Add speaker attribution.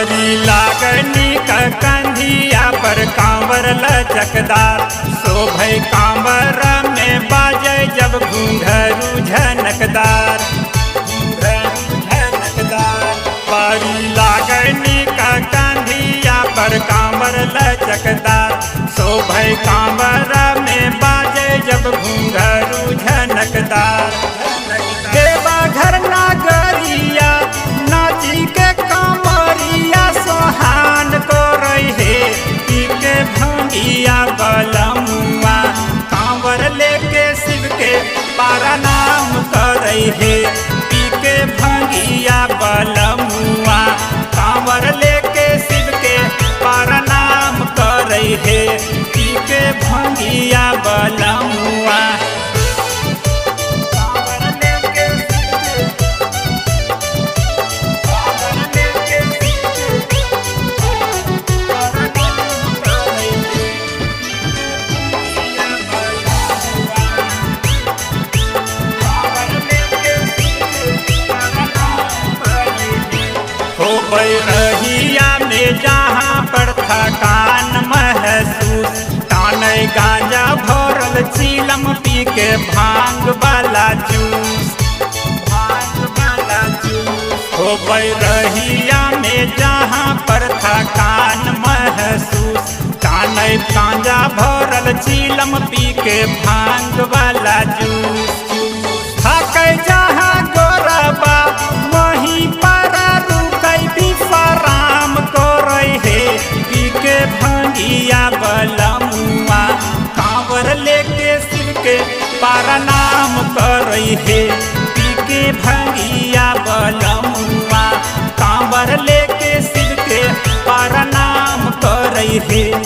Speaker 1: बड़ी लागनी का कंधिया पर कांवर लचकदार, शोभे कांवर में बाजे जब घूंघरू झनकदार। बड़ी लागनी का कंधिया पर कांवर लचकदार, शोभे कांवर में बाजे जब घूंघरू झनकदार। देवा घर नागरिया नाची के कांवरिया सोहान को रहे, पी के भंगिया बलमुआ कांवर लेके शिव के पारा नाम करे है। पी के भंगिया बलमुआ कांवर लेके शिव के पारा नाम करे है। पी के भंगिया बलमुआ रहिया में जहाँ पर थकान महसूस, ताने गांजा भरल चीलम पी के भांग वाला जूस। हो रहिया में जहाँ पर थकान महसूस, ताने गांजा भरल चीलम पी के भांग वाला जूस। थके जहाँ गोरबा वहीं पर राम को रहे, पी के भंगिया बलमुआ कांवर लेके शिव के पारा नाम करे है। पी के भंगिया बलमुआ कांवर लेके शिव के पारा नाम करे है।